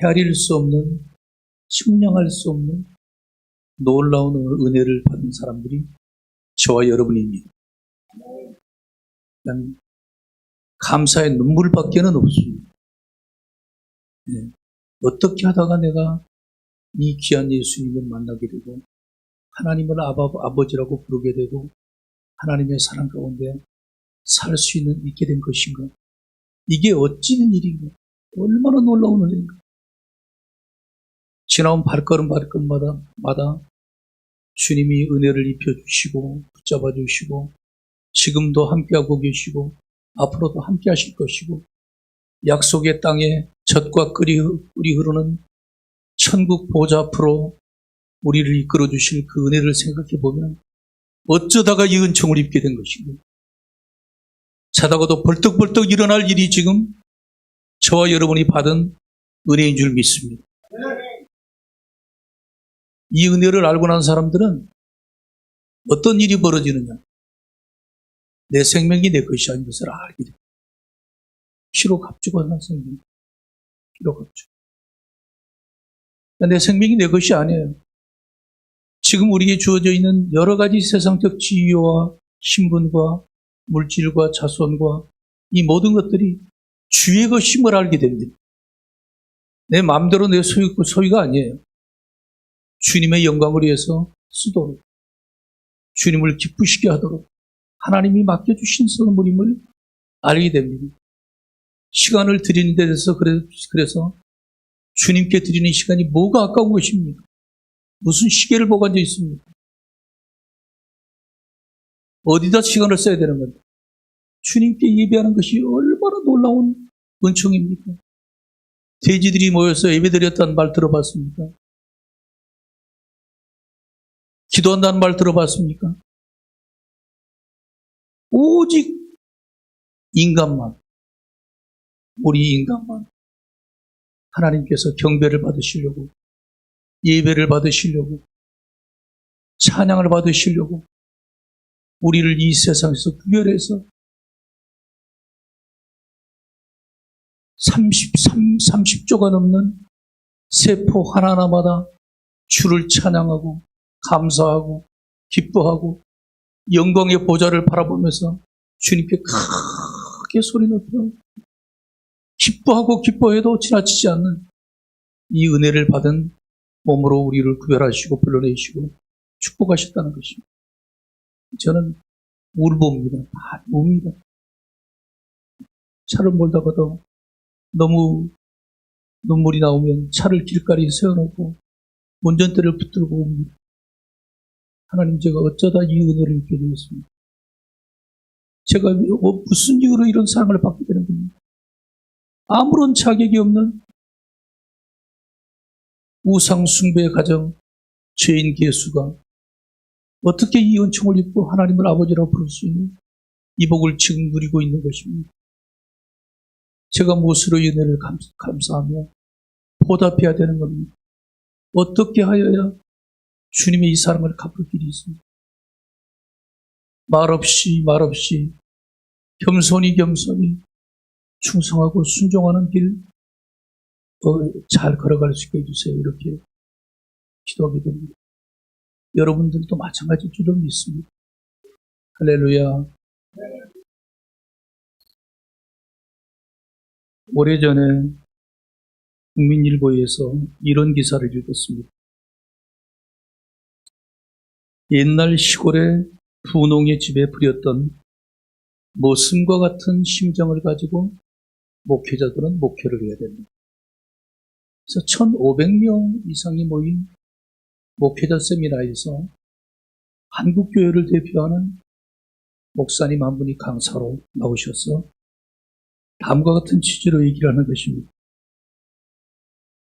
헤아릴 수 없는, 측량할 수 없는 놀라운 은혜를 받은 사람들이 저와 여러분입니다. 난 감사의 눈물밖에는 없습니다. 네. 어떻게 하다가 내가 이 귀한 예수님을 만나게 되고 하나님을 아버지라고 부르게 되고 하나님의 사랑 가운데 살 수 있게 된 것인가? 이게 어찌된 일인가? 얼마나 놀라운 은혜인가? 지나온 발걸음마다 주님이 은혜를 입혀주시고 붙잡아 주시고 지금도 함께하고 계시고 앞으로도 함께하실 것이고 약속의 땅에 젖과 꿀이 흐르는 천국 보좌 앞으로 우리를 이끌어 주실 그 은혜를 생각해 보면 어쩌다가 이 은총을 입게 된 것인가? 자다가도 벌떡벌떡 일어날 일이 지금 저와 여러분이 받은 은혜인 줄 믿습니다. 이 은혜를 알고 난 사람들은 어떤 일이 벌어지느냐? 내 생명이 내 것이 아닌 것을 알게 됩니다. 피로 값주고 산 생명. 피로 값주고. 내 생명이 내 것이 아니에요. 지금 우리에게 주어져 있는 여러 가지 세상적 지위와 신분과 물질과 자손과 이 모든 것들이 주의 것임을 알게 됩니다. 내 마음대로 내 소유가 아니에요. 주님의 영광을 위해서 쓰도록, 주님을 기쁘시게 하도록 하나님이 맡겨주신 선물임을 알게 됩니다. 시간을 드리는 데 대해서 그래서 주님께 드리는 시간이 뭐가 아까운 것입니까? 무슨 시계를 보고 앉아 있습니까? 어디다 시간을 써야 되는 건데? 주님께 예배하는 것이 얼마나 놀라운 은총입니까? 돼지들이 모여서 예배드렸다는 말 들어봤습니까? 기도한다는 말 들어봤습니까? 오직 인간만, 우리 인간만 하나님께서 경배를 받으시려고, 예배를 받으시려고, 찬양을 받으시려고 우리를 이 세상에서 구별해서 30조가 넘는 세포 하나하나마다 주를 찬양하고 감사하고 기뻐하고 영광의 보좌를 바라보면서 주님께 크게 소리 높여 기뻐하고 기뻐해도 지나치지 않는 이 은혜를 받은 몸으로 우리를 구별하시고 불러내시고 축복하셨다는 것입니다. 저는 울봅니다. 다 웁니다. 차를 몰다가도 너무 눈물이 나오면 차를 길가에 세워놓고 운전대를 붙들고 옵니다. 하나님, 제가 어쩌다 이 은혜를 입게 되었습니다. 제가 무슨 이유로 이런 사랑을 받게 되는 겁니까? 아무런 자격이 없는 우상 숭배의 가정, 죄인 개수가 어떻게 이 은총을 입고 하나님을 아버지라고 부를 수 있는 이 복을 지금 누리고 있는 것입니다. 제가 무엇으로 이 은혜를 감사하며 보답해야 되는 겁니다. 어떻게 하여야 주님의 이 사랑을 갚을 길이 있습니다. 말없이 겸손히 충성하고 순종하는 길 잘 걸어갈 수 있게 해주세요. 이렇게 기도하게 됩니다. 여러분들도 마찬가지일 줄을 믿습니다. 할렐루야. 오래전에 국민일보에서 이런 기사를 읽었습니다. 옛날 시골의 부농의 집에 부렸던 모슴과 같은 심정을 가지고 목회자들은 목회를 해야 됩니다. 그래서 1,500명 이상이 모인 목회자 세미나에서 한국교회를 대표하는 목사님 한 분이 강사로 나오셔서 다음과 같은 취지로 얘기를 하는 것입니다.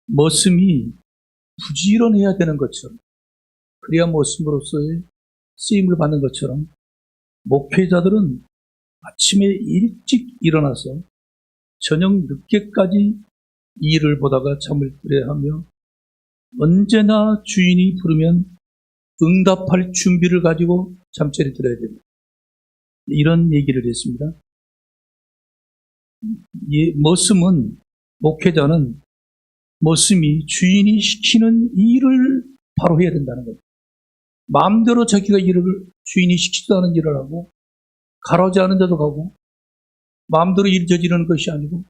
머슴이 부지런해야 되는 것처럼, 그래야 머슴으로서의 쓰임을 받는 것처럼 목회자들은 아침에 일찍 일어나서 저녁 늦게까지 일을 보다가 잠을 들어야 하며 언제나 주인이 부르면 응답할 준비를 가지고 잠자리 들어야 됩니다. 이런 얘기를 했습니다. 머슴은, 목회자는 머슴이 주인이 시키는 일을 바로 해야 된다는 거예요. 마음대로 자기가 주인이 시키지도 않은 일을 하고 가라지 않은 데도 가고 마음대로 일 저지르는 것이 아니고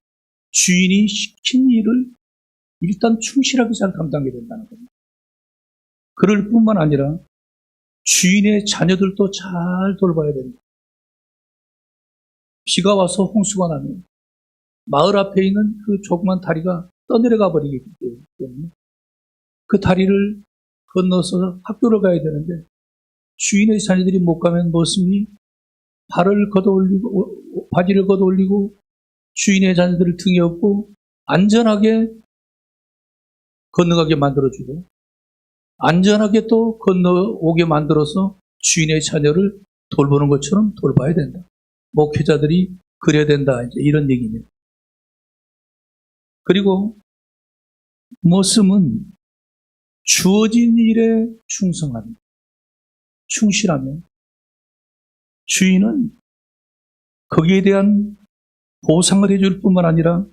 주인이 시킨 일을 일단 충실하게 잘 감당해야 된다는 겁니다. 그럴 뿐만 아니라 주인의 자녀들도 잘 돌봐야 됩니다. 비가 와서 홍수가 나면 마을 앞에 있는 그 조그만 다리가 떠내려가 버리기 때문에 그 다리를 건너서 학교를 가야 되는데 주인의 자녀들이 못 가면 머슴이 바지를 걷어올리고 주인의 자녀들을 등에 업고 안전하게 건너가게 만들어주고 안전하게 또 건너오게 만들어서 주인의 자녀를 돌보는 것처럼 돌봐야 된다. 목회자들이 그래야 된다. 이제 이런 얘기입니다. 그리고 머슴은 주어진 일에 충실하면 주인은 거기에 대한 보상을 해줄 뿐만 아니라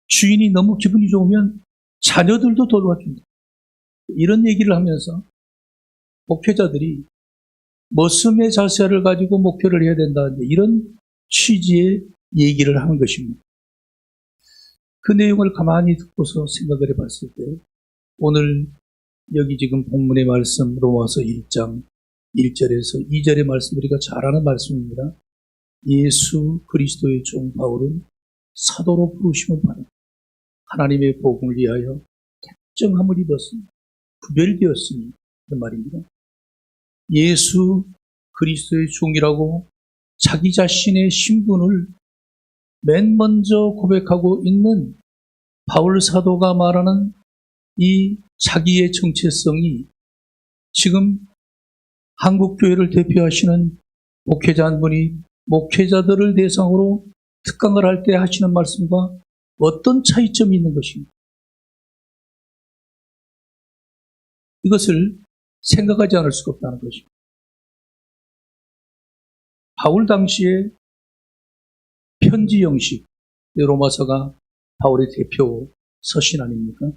주인이 너무 기분이 좋으면 자녀들도 돌봐준다. 이런 얘기를 하면서 목회자들이 머슴의 자세를 가지고 목회를 해야 된다. 이런 취지의 얘기를 하는 것입니다. 그 내용을 가만히 듣고서 생각을 해봤을 때 오늘 여기 지금 본문의 말씀 로마서 1장 1절에서 2절의 말씀 우리가 잘 아는 말씀입니다. 예수 그리스도의 종 바울은 사도로 부르심을 받아 하나님의 복음을 위하여 택정함을 입었으니 구별되었으니 그 말입니다. 예수 그리스도의 종이라고 자기 자신의 신분을 맨 먼저 고백하고 있는 바울 사도가 말하는 이 자기의 정체성이 지금 한국교회를 대표하시는 목회자 한 분이 목회자들을 대상으로 특강을 할 때 하시는 말씀과 어떤 차이점이 있는 것입니다. 이것을 생각하지 않을 수가 없다는 것입니다. 바울 당시에 편지 형식, 로마서가 바울의 대표 서신 아닙니까?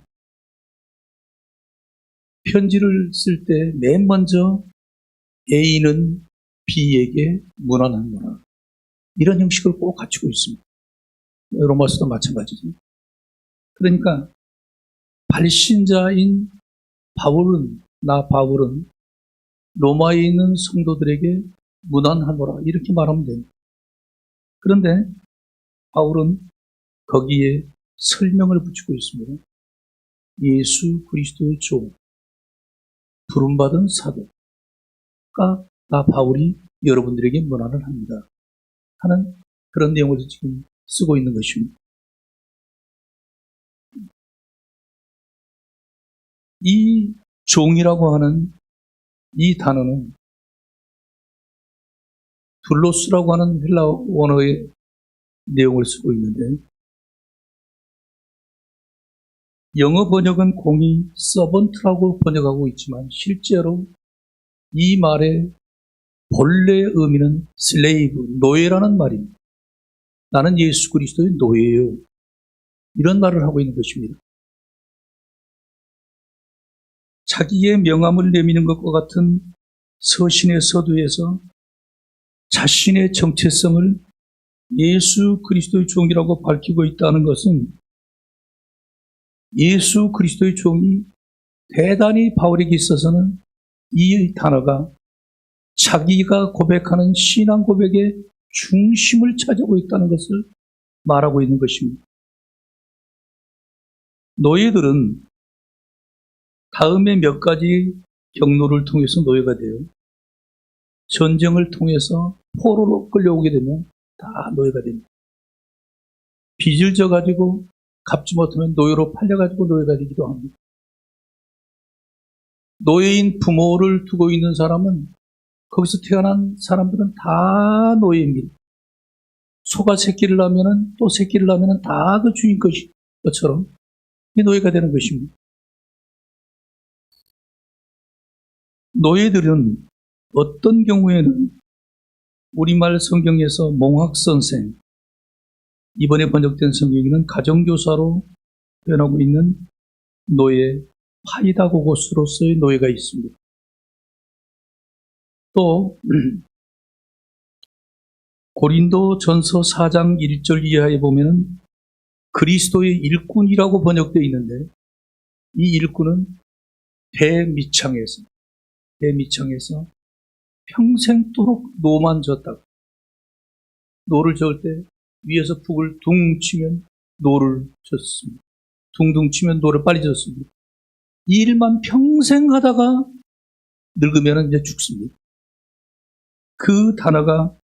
편지를 쓸 때 맨 먼저 A는 B에게 문안하노라. 이런 형식을 꼭 갖추고 있습니다. 로마서도 마찬가지죠. 그러니까 발신자인 바울은 로마에 있는 성도들에게 문안하노라 이렇게 말하면 됩니다. 그런데 바울은 거기에 설명을 붙이고 있습니다. 예수 그리스도의 종, 부름받은 사도가 나 바울이 여러분들에게 문안을 합니다. 하는 그런 내용을 지금 쓰고 있는 것입니다. 이 종이라고 하는 이 단어는 둘로스라고 하는 헬라 원어의 내용을 쓰고 있는데 영어 번역은 공이 서번트라고 번역하고 있지만 실제로 이 말의 본래 의미는 슬레이브, 노예라는 말입니다. 나는 예수 그리스도의 노예예요. 이런 말을 하고 있는 것입니다. 자기의 명함을 내미는 것과 같은 서신의 서두에서 자신의 정체성을 예수 그리스도의 종이라고 밝히고 있다는 것은 예수 그리스도의 종이 대단히 바울에게 있어서는 이 단어가 자기가 고백하는 신앙 고백의 중심을 차지하고 있다는 것을 말하고 있는 것입니다. 노예들은 다음에 몇 가지 경로를 통해서 노예가 돼요. 전쟁을 통해서 포로로 끌려오게 되면 다 노예가 됩니다. 빚을 져가지고 갚지 못하면 노예로 팔려가지고 노예가 되기도 합니다. 노예인 부모를 두고 있는 사람은 거기서 태어난 사람들은 다 노예입니다. 소가 새끼를 낳으면 또 새끼를 낳으면 다 그 주인 것처럼 노예가 되는 것입니다. 노예들은 어떤 경우에는 우리말 성경에서 몽학선생, 이번에 번역된 성경에는 가정교사로 표현하고 있는 노예, 파이다고고스로서의 노예가 있습니다. 또 고린도 전서 4장 1절 이하에 보면은 그리스도의 일꾼이라고 번역되어 있는데, 이 일꾼은 대미창에서 평생도록 노만 졌다고. 노를 저을 때 위에서 북을 둥 치면 노를 졌습니다. 둥둥 치면 노를 빨리 졌습니다. 이 일만 평생 하다가 늙으면 이제 죽습니다. 그 단어가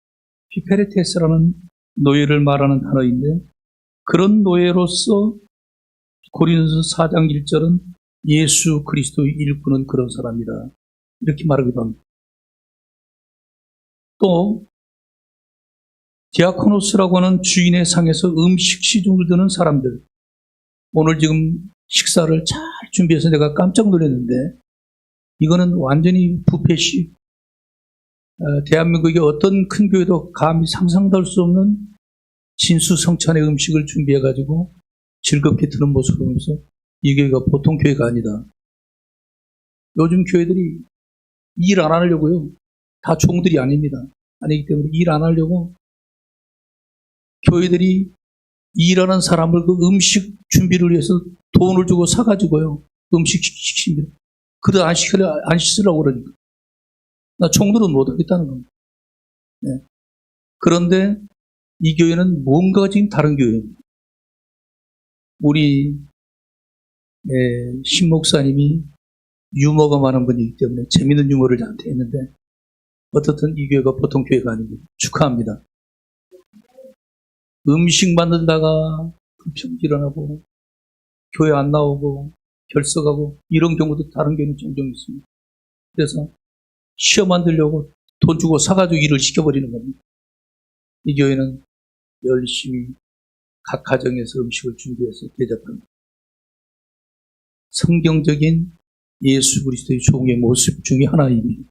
피페레테스라는 노예를 말하는 단어인데, 그런 노예로서 고린도서 4장 1절은 예수 그리스도의 일꾼은 그런 사람이다, 이렇게 말하기도 합니다. 또 디아코노스라고 하는 주인의 상에서 음식 시중을 드는 사람들, 오늘 지금 식사를 잘 준비해서 내가 깜짝 놀랐는데, 이거는 완전히 뷔페식, 대한민국의 어떤 큰 교회도 감히 상상도 할 수 없는 진수성찬의 음식을 준비해가지고 즐겁게 드는 모습을 보면서 이 교회가 보통 교회가 아니다. 요즘 교회들이 일 안 하려고요. 다 종들이 아닙니다. 아니기 때문에 일 안 하려고 교회들이 일하는 사람을 그 음식 준비를 위해서 돈을 주고 사가지고요, 음식 시킵니다. 그래도 안 씻으려고 그러니까. 나 종들은 못하겠다는 겁니다. 네. 그런데 이 교회는 뭔가 지금 다른 교회입니다. 우리 신 목사님이 유머가 많은 분이기 때문에 재밌는 유머를 저한테 했는데, 어떻든 이 교회가 보통 교회가 아닙니다. 축하합니다. 음식 만들다가 불평 일어나고 교회 안 나오고 결석하고 이런 경우도 다른 교회는 종종 있습니다. 그래서 시험 만들려고 돈 주고 사가지고 일을 시켜버리는 겁니다. 이 교회는 열심히 각 가정에서 음식을 준비해서 대접합니다. 성경적인 예수 그리스도의 종의 모습 중에 하나입니다.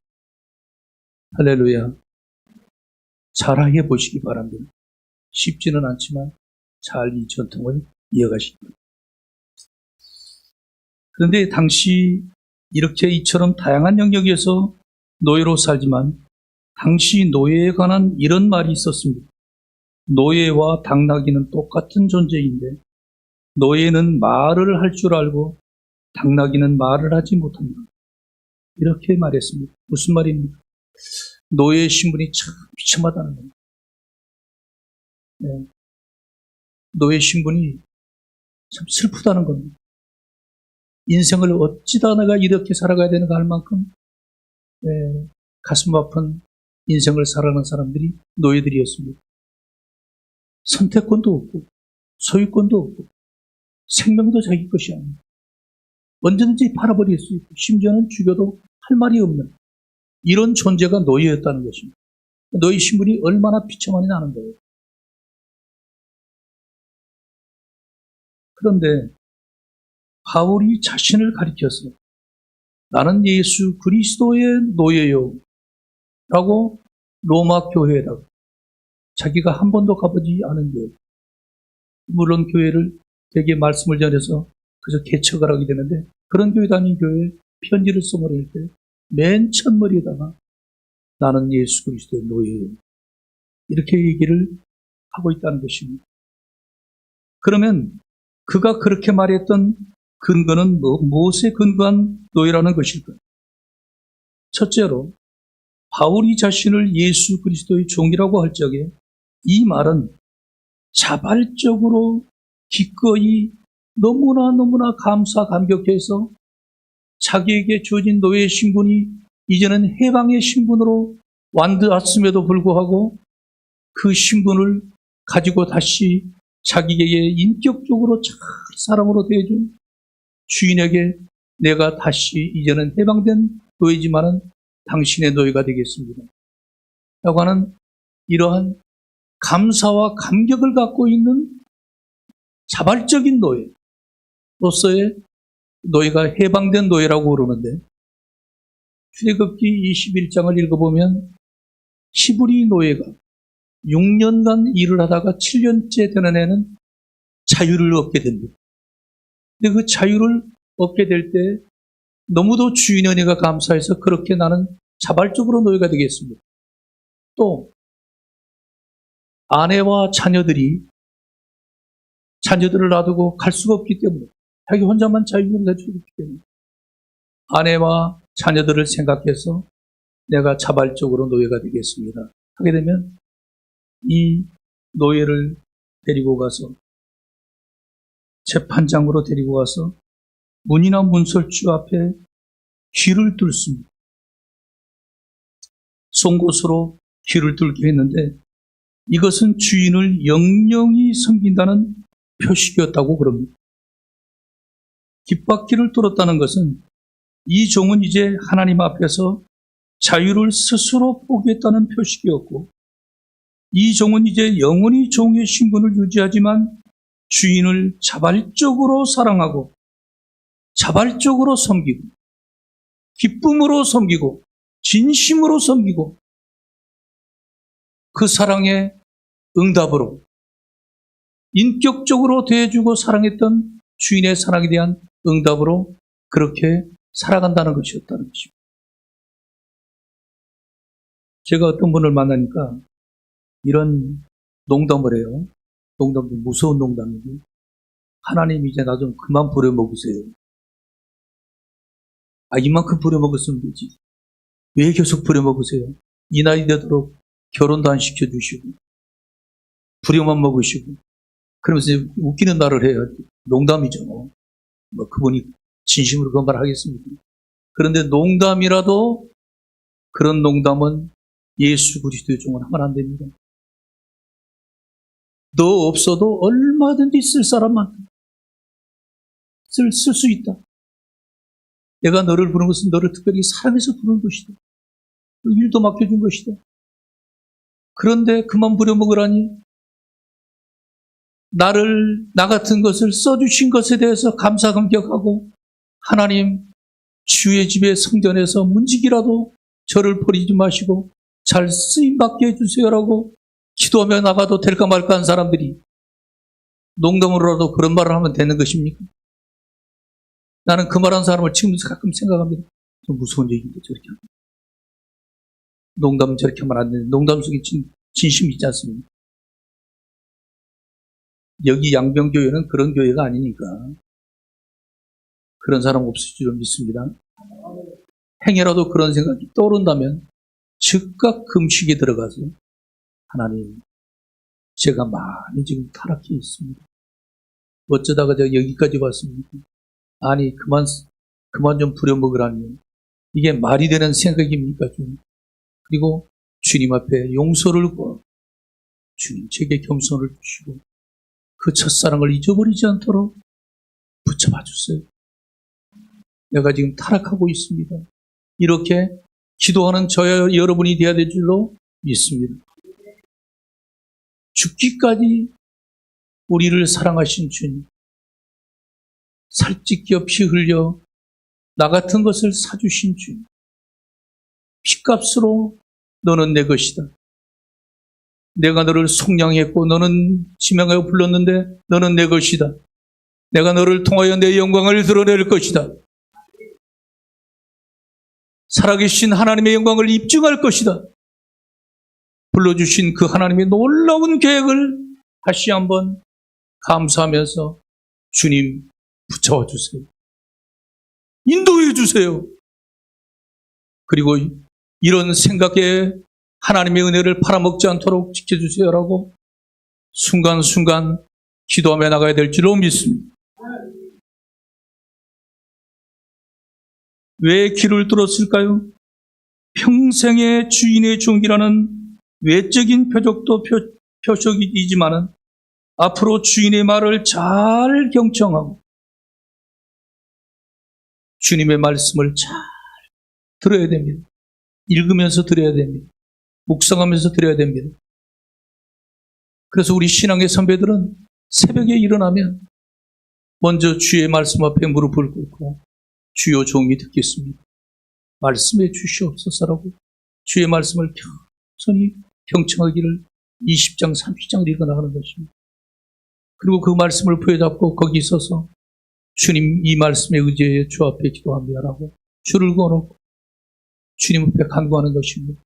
할렐루야. 잘 해보시기 바랍니다. 쉽지는 않지만 잘 이 전통을 이어가시기 바랍니다. 그런데 당시 이렇게 이처럼 다양한 영역에서 노예로 살지만, 당시 노예에 관한 이런 말이 있었습니다. 노예와 당나귀는 똑같은 존재인데 노예는 말을 할 줄 알고 당나귀는 말을 하지 못한다, 이렇게 말했습니다. 무슨 말입니까? 노예의 신분이 참 비참하다는 겁니다. 네. 노예 신분이 참 슬프다는 겁니다. 인생을 어찌다 내가 이렇게 살아가야 되는가 할 만큼 가슴 아픈 인생을 살아가는 사람들이 노예들이었습니다. 선택권도 없고 소유권도 없고 생명도 자기 것이 아닙니다. 언제든지 팔아버릴 수 있고 심지어는 죽여도 할 말이 없는 이런 존재가 노예였다는 것입니다. 노예 신분이 얼마나 비참하냐 하는 거예요. 그런데 바울이 자신을 가리켜서 나는 예수 그리스도의 노예요 라고 로마 교회라고, 자기가 한 번도 가보지 않은 교회, 물론 교회를 되게 말씀을 전해서 그저 개척을 하게 되는데, 그런 교회 다닌 교회에 편지를 써버릴 때 맨 첫머리에다가 나는 예수 그리스도의 노예예요, 이렇게 얘기를 하고 있다는 것입니다. 그러면 그가 그렇게 말했던 근거는 무엇에 근거한 노예라는 것일까요? 첫째로 바울이 자신을 예수 그리스도의 종이라고 할 적에 이 말은 자발적으로 기꺼이 너무나 감격해서 자기에게 주어진 노예의 신분이 이제는 해방의 신분으로 완화했음에도 불구하고 그 신분을 가지고 다시 자기에게 인격적으로 잘 사람으로 대해준 주인에게 내가 다시 이제는 해방된 노예지만은 당신의 노예가 되겠습니다 라고 하는 이러한 감사와 감격을 갖고 있는 자발적인 노예로서의 노예가 해방된 노예라고 그러는데, 출애굽기 21장을 읽어보면 히브리 노예가 6년간 일을 하다가 7년째 되는 애는 자유를 얻게 됩니다. 근데 그 자유를 얻게 될 때 너무도 주인의 은혜가 감사해서 그렇게 나는 자발적으로 노예가 되겠습니다. 또 아내와 자녀들을 놔두고 갈 수가 없기 때문에 자기 혼자만 자유를 가지고 있기 때문에 아내와 자녀들을 생각해서 내가 자발적으로 노예가 되겠습니다. 하게 되면 이 노예를 데리고 가서 재판장으로 데리고 가서 문이나 문설주 앞에 귀를 뚫습니다. 송곳으로 귀를 뚫게 했는데 이것은 주인을 영영히 섬긴다는 표식이었다고 그럽니다. 깃바퀴를 뚫었다는 것은 이 종은 이제 하나님 앞에서 자유를 스스로 포기했다는 표식이었고 이 종은 이제 영원히 종의 신분을 유지하지만 주인을 자발적으로 사랑하고 자발적으로 섬기고 기쁨으로 섬기고 진심으로 섬기고 그 사랑의 응답으로 인격적으로 대해주고 사랑했던 주인의 사랑에 대한 응답으로 그렇게 살아간다는 것이었다는 것입니다. 제가 어떤 분을 만나니까 이런 농담을 해요. 농담도 무서운 농담이고 하나님 이제 나 좀 그만 부려먹으세요. 이만큼 부려먹었으면 되지. 왜 계속 부려먹으세요? 이 나이 되도록 결혼도 안 시켜주시고 부려만 먹으시고 그러면서 웃기는 말을 해요. 농담이죠. 뭐 그분이 진심으로 그런 말을 하겠습니까? 그런데 농담이라도 그런 농담은 예수 그리스도의 종은 하면 안 됩니다. 너 없어도 얼마든지 쓸 사람만 쓸 수 있다. 내가 너를 부른 것은 너를 특별히 사랑해서 부른 것이다. 일도 맡겨준 것이다. 그런데 그만 부려먹으라니 나 같은 것을 써주신 것에 대해서 감사 감격하고 하나님 주의 집의 성전에서 문지기라도 저를 버리지 마시고 잘 쓰임받게 해주세요라고 기도하며 나가도 될까 말까 한 사람들이 농담으로라도 그런 말을 하면 되는 것입니까? 나는 그 말한 사람을 지금 가끔 생각합니다. 좀 무서운 얘기인데 저렇게 하면. 농담은 저렇게 하면 안 되는데 농담 속에 진심이 있지 않습니까? 여기 양병교회는 그런 교회가 아니니까 그런 사람 없을 줄 믿습니다. 행여라도 그런 생각이 떠오른다면 즉각 금식에 들어가서 하나님 제가 많이 지금 타락해 있습니다. 어쩌다가 제가 여기까지 왔습니까? 아니 그만 좀 부려먹으라니 이게 말이 되는 생각입니까? 좀. 그리고 주님 앞에 용서를 구하고 주님 제게 겸손을 주시고 그 첫사랑을 잊어버리지 않도록 붙잡아 주세요. 내가 지금 타락하고 있습니다. 이렇게 기도하는 저와 여러분이 되어야 될 줄로 믿습니다. 죽기까지 우리를 사랑하신 주님, 살찌끼어 피 흘려 나 같은 것을 사주신 주님, 피값으로 너는 내 것이다. 내가 너를 속량했고 너는 지명하여 불렀는데 너는 내 것이다. 내가 너를 통하여 내 영광을 드러낼 것이다. 살아계신 하나님의 영광을 입증할 것이다. 불러주신 그 하나님의 놀라운 계획을 다시 한번 감사하면서 주님 붙잡아 주세요. 인도해 주세요. 그리고 이런 생각에 하나님의 은혜를 팔아먹지 않도록 지켜주세요라고 순간순간 기도하며 나가야 될 줄로 믿습니다. 왜 길을 뚫었을까요? 평생의 주인의 종이라는 외적인 표적도 표적이지만은 앞으로 주인의 말을 잘 경청하고 주님의 말씀을 잘 들어야 됩니다. 읽으면서 들어야 됩니다. 묵상하면서 들어야 됩니다. 그래서 우리 신앙의 선배들은 새벽에 일어나면 먼저 주의 말씀 앞에 무릎을 꿇고 주여 종이 듣겠습니다. 말씀해 주시옵소서라고 주의 말씀을 편히 경청하기를 20장, 30장을 읽어나가는 것입니다. 그리고 그 말씀을 부여잡고 거기 서서 주님 이 말씀에 의지해 주 앞에 기도합니다라고 줄을 그어놓고 주님 앞에 간구하는 것입니다.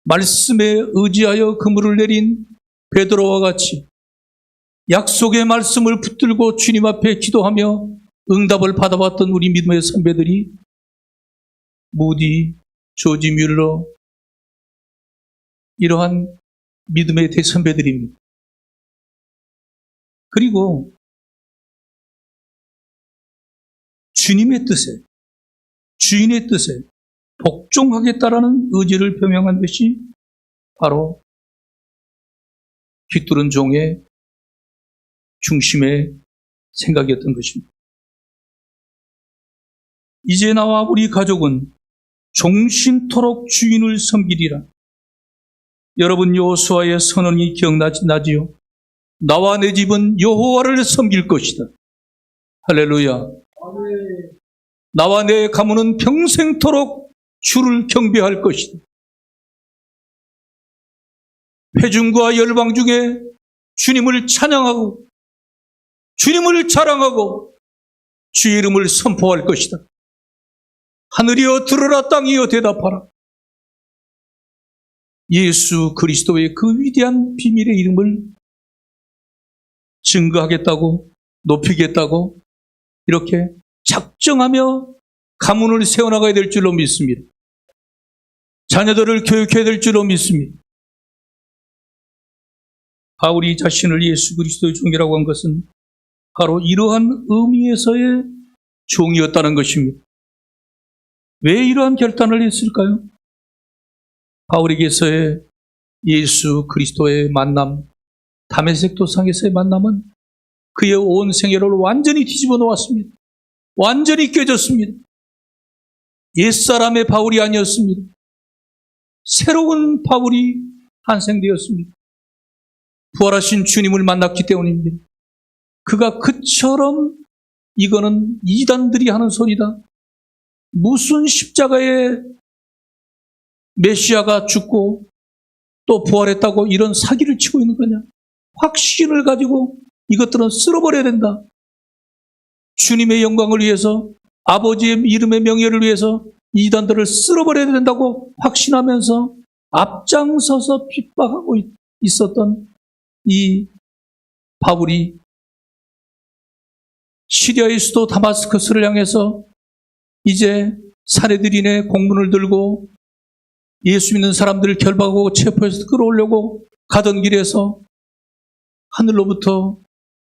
말씀에 의지하여 그물을 내린 베드로와 같이 약속의 말씀을 붙들고 주님 앞에 기도하며 응답을 받아봤던 우리 믿음의 선배들이 무디, 조지 뮬러 이러한 믿음의 대선배들입니다. 그리고 주님의 뜻에, 주인의 뜻에 복종하겠다라는 의지를 표명한 것이 바로 깃두른 종의 중심의 생각이었던 것입니다. 이제 나와 우리 가족은 종신토록 주인을 섬기리라. 여러분 여호수아의 선언이 기억나지요? 나와 내 집은 여호와를 섬길 것이다. 할렐루야. 나와 내 가문은 평생토록 주를 경배할 것이다. 회중과 열방 중에 주님을 찬양하고 주님을 자랑하고 주의 이름을 선포할 것이다. 하늘이여 들으라, 땅이여 대답하라. 예수 그리스도의 그 위대한 비밀의 이름을 증거하겠다고, 높이겠다고 이렇게 작정하며 가문을 세워나가야 될 줄로 믿습니다. 자녀들을 교육해야 될 줄로 믿습니다. 바울이 자신을 예수 그리스도의 종이라고 한 것은 바로 이러한 의미에서의 종이었다는 것입니다. 왜 이러한 결단을 했을까요? 바울에게서의 예수 그리스도의 만남, 다메섹 도상에서의 만남은 그의 온 생애를 완전히 뒤집어 놓았습니다. 완전히 깨졌습니다. 옛사람의 바울이 아니었습니다. 새로운 바울이 탄생되었습니다. 부활하신 주님을 만났기 때문입니다. 그가 그처럼 이거는 이단들이 하는 소리다. 무슨 십자가에 메시아가 죽고 또 부활했다고 이런 사기를 치고 있는 거냐? 확신을 가지고 이것들은 쓸어버려야 된다. 주님의 영광을 위해서, 아버지의 이름의 명예를 위해서 이단들을 쓸어버려야 된다고 확신하면서 앞장서서 핍박하고 있었던 이 바울이 시리아의 수도 다마스커스를 향해서 이제 사내들인의 공문을 들고 예수 믿는 사람들을 결박하고 체포해서 끌어오려고 가던 길에서 하늘로부터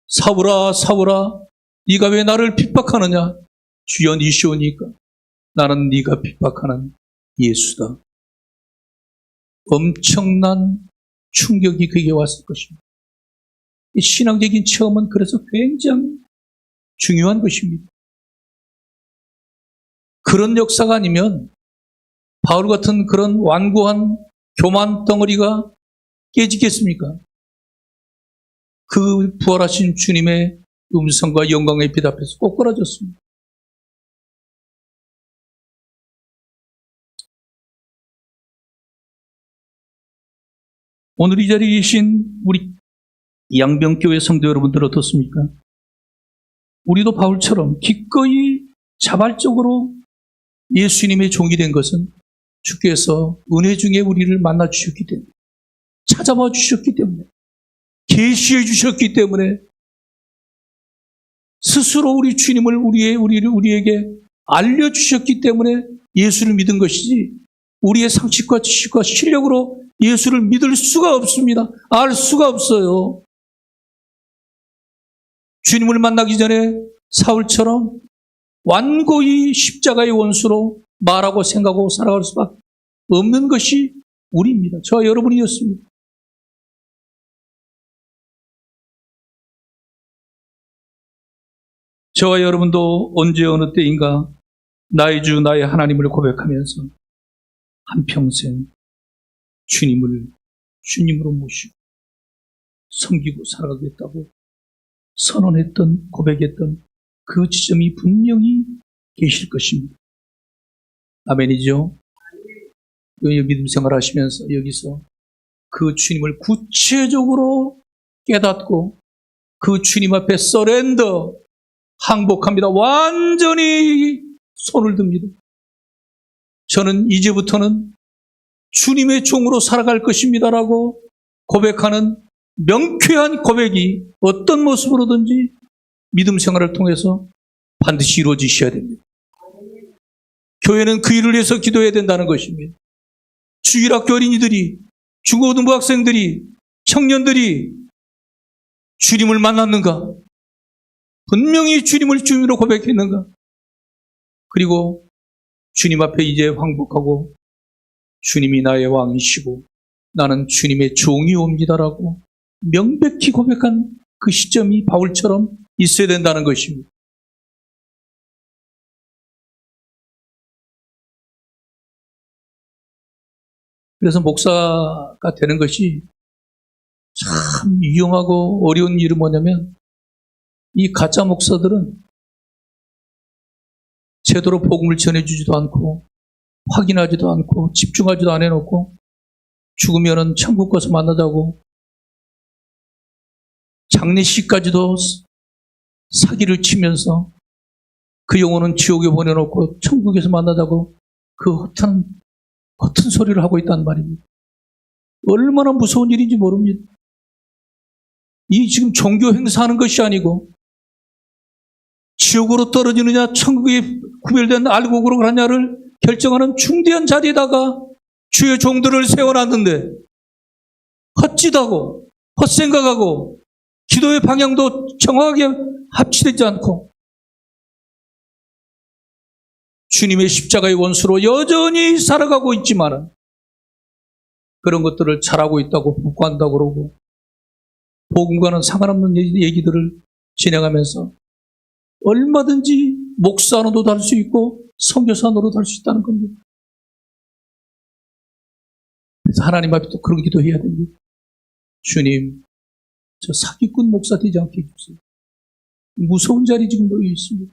사울아 사울아 네가 왜 나를 핍박하느냐? 주여 니시오니까 나는 네가 핍박하는 예수다. 엄청난 충격이 그에게 왔을 것입니다. 이 신앙적인 체험은 그래서 굉장히 중요한 것입니다. 그런 역사가 아니면 바울 같은 그런 완고한 교만 덩어리가 깨지겠습니까? 그 부활하신 주님의 음성과 영광의 빛 앞에서 꼬꾸라졌습니다. 오늘 이 자리에 계신 우리 양병교회 성도 여러분들 어떻습니까? 우리도 바울처럼 기꺼이 자발적으로 예수님의 종이 된 것은 주께서 은혜 중에 우리를 만나 주셨기 때문에, 찾아봐 주셨기 때문에, 계시해 주셨기 때문에, 스스로 우리 주님을 우리에게 알려주셨기 때문에 예수를 믿은 것이지, 우리의 상식과 지식과 실력으로 예수를 믿을 수가 없습니다. 알 수가 없어요. 주님을 만나기 전에 사울처럼 완고히 십자가의 원수로 말하고 생각하고 살아갈 수밖에 없는 것이 우리입니다. 저와 여러분이었습니다. 저와 여러분도 언제 어느 때인가 나의 주 나의 하나님을 고백하면서 한평생 주님을 주님으로 모시고 섬기고 살아가겠다고 선언했던, 고백했던 그 지점이 분명히 계실 것입니다. 아멘이죠? 믿음 생활 하시면서 여기서 그 주님을 구체적으로 깨닫고 그 주님 앞에 서렌더 항복합니다. 완전히 손을 듭니다. 저는 이제부터는 주님의 종으로 살아갈 것입니다라고 고백하는 명쾌한 고백이 어떤 모습으로든지 믿음 생활을 통해서 반드시 이루어지셔야 됩니다. 교회는 그 일을 위해서 기도해야 된다는 것입니다. 주일학교 어린이들이, 중고등부 학생들이, 청년들이 주님을 만났는가? 분명히 주님을 주님으로 고백했는가? 그리고 주님 앞에 이제 항복하고 주님이 나의 왕이시고 나는 주님의 종이옵니다라고 명백히 고백한 그 시점이 바울처럼 있어야 된다는 것입니다. 그래서 목사가 되는 것이 참 유용하고 어려운 일은 뭐냐면 이 가짜 목사들은 제대로 복음을 전해주지도 않고 확인하지도 않고 집중하지도 안 해놓고 죽으면은 천국 가서 만나자고 장례식까지도 사기를 치면서 그 영혼은 지옥에 보내놓고 천국에서 만나자고 그 허튼 소리를 하고 있단 말입니다. 얼마나 무서운 일인지 모릅니다. 이 지금 종교 행사하는 것이 아니고 지옥으로 떨어지느냐 천국에 구별된 알곡으로 가느냐를 결정하는 중대한 자리에다가 주의 종들을 세워놨는데 헛짓하고 헛생각하고 기도의 방향도 정확하게 합치되지 않고 주님의 십자가의 원수로 여전히 살아가고 있지만 그런 것들을 잘하고 있다고 복구한다고 그러고 복음과는 상관없는 얘기들을 진행하면서 얼마든지 목사 노릇도 할 수 있고 선교사 노릇도 할 수 있다는 겁니다. 그래서 하나님 앞에 또 그런 기도해야 됩니다. 주님, 저 사기꾼 목사 되지 않게 해주세요. 무서운 자리 지금 놓여 있습니다.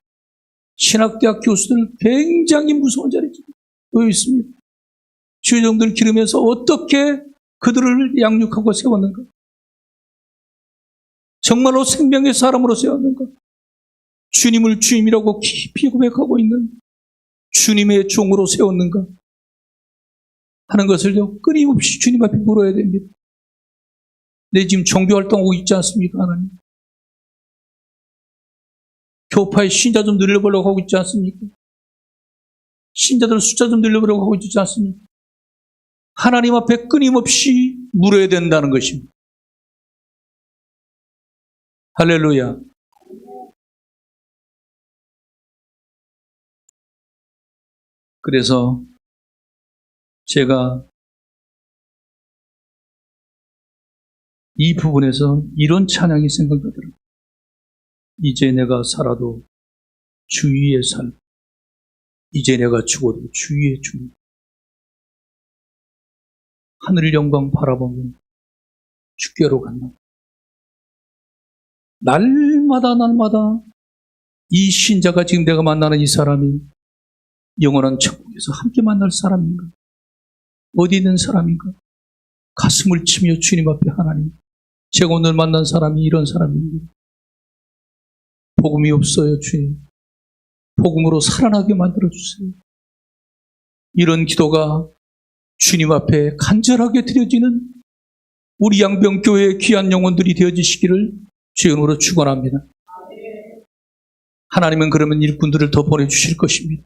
신학대학 교수들 굉장히 무서운 자리 지금 놓여 있습니다. 주의 종들 기르면서 어떻게 그들을 양육하고 세웠는가? 정말로 생명의 사람으로 세웠는가? 주님을 주님이라고 깊이 고백하고 있는 주님의 종으로 세웠는가? 하는 것을 끊임없이 주님 앞에 물어야 됩니다. 내 지금 종교활동하고 있지 않습니까, 하나님? 교파의 신자 좀 늘려보려고 하고 있지 않습니까? 신자들 숫자 좀 늘려보려고 하고 있지 않습니까? 하나님 앞에 끊임없이 물어야 된다는 것입니다. 할렐루야. 그래서 제가 이 부분에서 이런 찬양이 생각나더라고요. 이제 내가 살아도 주 위에 살, 이제 내가 죽어도 주 위에 죽는 하늘 영광 바라보면 주께로 간다. 날마다 이 신자가 지금 내가 만나는 이 사람이 영원한 천국에서 함께 만날 사람인가? 어디 있는 사람인가? 가슴을 치며 주님 앞에 하나님, 제가 오늘 만난 사람이 이런 사람입니다. 복음이 없어요, 주님. 복음으로 살아나게 만들어주세요. 이런 기도가 주님 앞에 간절하게 드려지는 우리 양병교회의 귀한 영혼들이 되어지시기를 주의 이름으로 축원합니다. 하나님은 그러면 일꾼들을 더 보내주실 것입니다.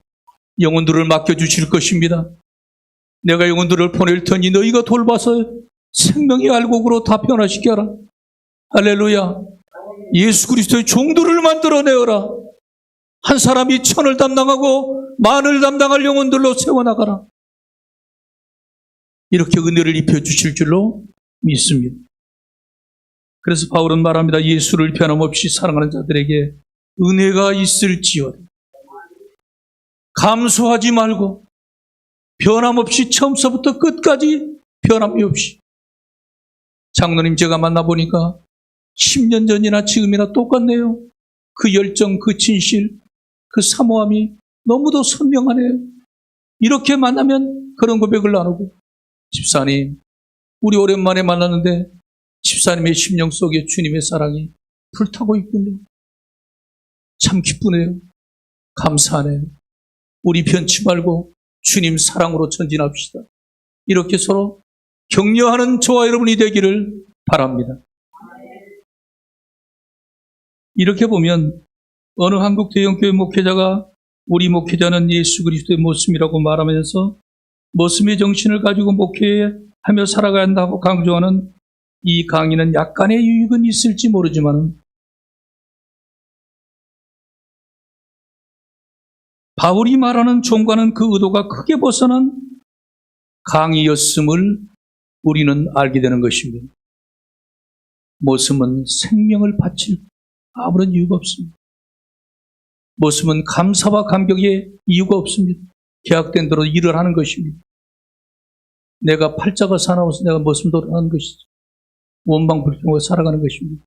영혼들을 맡겨주실 것입니다. 내가 영혼들을 보낼 테니 너희가 돌봐서 생명의 알곡으로 다 변화시게 하라. 할렐루야. 예수 그리스도의 종들을 만들어내어라. 한 사람이 1000을 담당하고 10,000을 담당할 영혼들로 세워나가라. 이렇게 은혜를 입혀주실 줄로 믿습니다. 그래서 바울은 말합니다. 예수를 변함없이 사랑하는 자들에게 은혜가 있을지어다. 감수하지 말고 변함없이 처음서부터 끝까지 변함이 없이. 장로님 제가 만나보니까 10년 전이나 지금이나 똑같네요. 그 열정, 그 진실, 그 사모함이 너무도 선명하네요. 이렇게 만나면 그런 고백을 나누고, 집사님, 우리 오랜만에 만났는데 집사님의 심령 속에 주님의 사랑이 불타고 있군요. 참 기쁘네요. 감사하네요. 우리 변치 말고 주님 사랑으로 전진합시다. 이렇게 서로 격려하는 저와 여러분이 되기를 바랍니다. 이렇게 보면 어느 한국 대형교회 목회자가 우리 목회자는 예수 그리스도의 모습이라고 말하면서 모습의 정신을 가지고 목회하며 살아가야 한다고 강조하는 이 강의는 약간의 유익은 있을지 모르지만 바울이 말하는 종과는 그 의도가 크게 벗어난 강의였음을 우리는 알게 되는 것입니다. 모습은 생명을 바칠 아무런 이유가 없습니다. 모습은 감사와 감격의 이유가 없습니다. 계약된 대로 일을 하는 것입니다. 내가 팔자가 사나워서 내가 모습대로 하는 것이죠. 원방불평하고 살아가는 것입니다.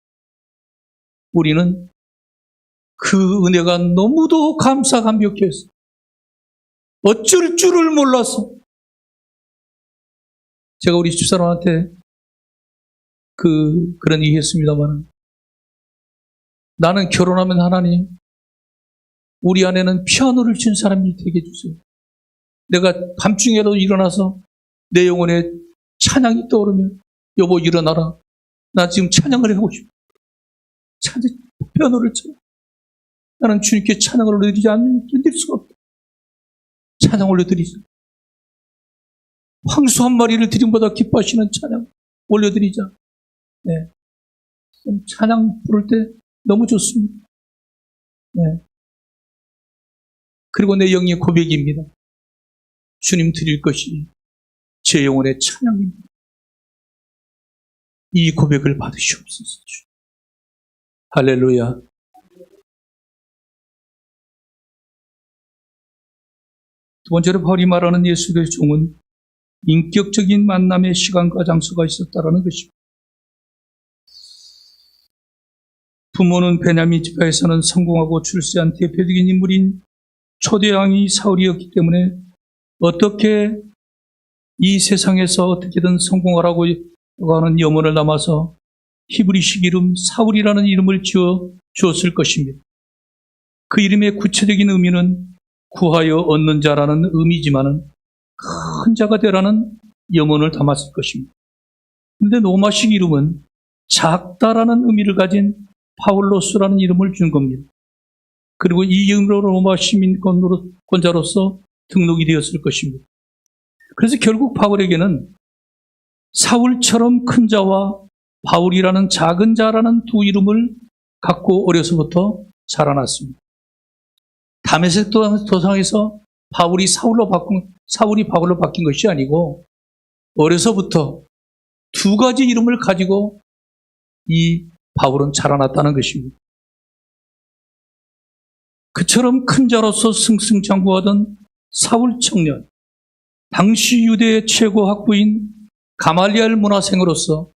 우리는 그 은혜가 너무도 감사감격해서 어쩔 줄을 몰라서 제가 우리 집사람한테 그런 얘기 했습니다만 나는 결혼하면 하나님 우리 아내는 피아노를 친 사람이 되게 해주세요. 내가 밤중에도 일어나서 내 영혼에 찬양이 떠오르면 여보 일어나라. 나 지금 찬양을 하고 싶어. 피아노를 쳐. 나는 주님께 찬양을 올려드리지 않으면 견딜 수가 없다. 찬양 올려드리자. 황소 한 마리를 드림보다 기뻐하시는 찬양 올려드리자. 네. 찬양 부를 때 너무 좋습니다. 네. 그리고 내 영의 고백입니다. 주님 드릴 것이 제 영혼의 찬양입니다. 이 고백을 받으시옵소서. 할렐루야. 두 번째로 바울이 말하는 예수의 종은 인격적인 만남의 시간과 장소가 있었다라는 것입니다. 부모는 베냐민 지파에서는 성공하고 출세한 대표적인 인물인 초대왕이 사울이었기 때문에 어떻게 이 세상에서 어떻게든 성공하라고 하는 염원을 담아서 히브리식 이름 사울이라는 이름을 지어 주었을 것입니다. 그 이름의 구체적인 의미는 구하여 얻는 자라는 의미지만은 큰 자가 되라는 염원을 담았을 것입니다. 그런데 로마식 이름은 작다라는 의미를 가진 파울로스라는 이름을 준 겁니다. 그리고 이 이름으로 로마 시민권자로서 등록이 되었을 것입니다. 그래서 결국 바울에게는 사울처럼 큰 자와 바울이라는 작은 자라는 두 이름을 갖고 어려서부터 자라났습니다. 다메섹 도상에서 사울이 바울로 바뀐 것이 아니고 어려서부터 두 가지 이름을 가지고 이 바울은 자라났다는 것입니다. 그처럼 큰 자로서 승승장구하던 사울 청년, 당시 유대의 최고 학부인 가말리엘 문화생으로서